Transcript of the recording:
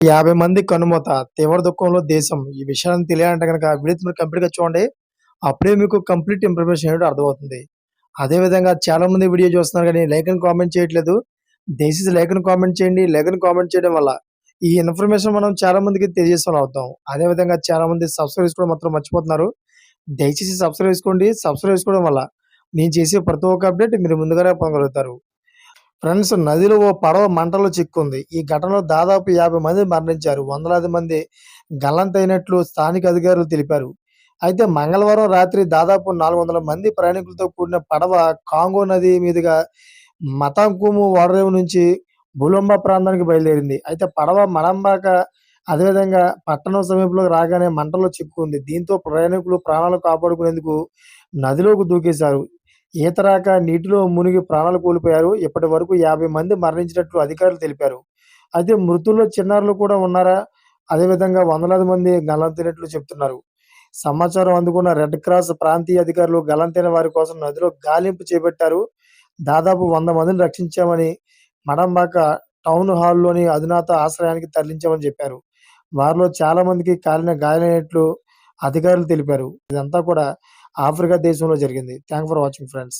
50 మంది కన్నుమూత, తీవ్ర దుఃఖంలో దేశం. ఈ విషయాన్ని తెలియాలంటే గనక వీడియో మీరు కంప్లీట్‌గా చూడండి. అప్పుడే మీకు కంప్లీట్ ఇన్ఫర్మేషన్ ఏంటో అర్థమవుతుంది. అదే విధంగా చాలామంది వీడియో చూస్తున్నారు గానీ లైక్ అండ్ కామెంట్ చేయట్లేదు. దయచేసి లైక్ అండ్ కామెంట్ చేయండి. లైక్ అండ్ కామెంట్ చేయడం వల్ల ఈ ఇన్ఫర్మేషన్ మనం చాలా మందికి తెలియజేసేవాళ్ళం అవుతాం. అదే విధంగా చాలామంది సబ్స్క్రైబ్ చేసుకోవడం మాత్రం మర్చిపోతున్నారు. దయచేసి సబ్స్క్రైబ్ చేసుకోండి. సబ్స్క్రైబ్ చేసుకోవడం వల్ల నేను చేసే ప్రతి ఒక్క అప్డేట్ మీరు ముందుగానే పొందగలుగుతారు. ఫ్రెండ్స్, నదిలో ఓ పడవ మంటల్లో చిక్కుంది. ఈ ఘటనలో దాదాపు 50 మంది మరణించారు. వందలాది మంది గల్లంతైనట్లు స్థానిక అధికారులు తెలిపారు. అయితే మంగళవారం రాత్రి దాదాపు 400 మంది ప్రయాణికులతో కూడిన పడవ కాంగో నది మీదుగా మతాంకుము ఓడరేవు నుంచి బులుంబ ప్రాంతానికి బయలుదేరింది. అయితే పడవ మడంబాక అదేవిధంగా పట్టణం సమీపంలోకి రాగానే మంటల్లో చిక్కుకుంది. దీంతో ప్రయాణికులు ప్రాణాలు కాపాడుకునేందుకు నదిలోకి దూకేశారు. ఈత రాక నీటిలో మునిగి ప్రాణాలు కోల్పోయారు. ఇప్పటి వరకు 50 మంది మరణించినట్లు అధికారులు తెలిపారు. అయితే మృతుల్లో చిన్నారులు కూడా ఉన్నారా? అదేవిధంగా వందలాది మంది గల్లంతైనట్లు చెప్తున్నారు. సమాచారం అందుకున్న రెడ్ క్రాస్ ప్రాంతీయ అధికారులు గల్లంతైన వారి కోసం నదిలో గాలింపు చేపట్టారు. దాదాపు 100 మందిని రక్షించామని, మడంబాక టౌన్ హాల్‌లోని అధునాత ఆశ్రయానికి తరలించామని చెప్పారు. వారిలో చాలా మందికి గాయాలైనట్లు అధికారులు తెలిపారు. ఇదంతా కూడా ఆఫ్రికా దేశంలో జరిగింది. Thanks for watching friends.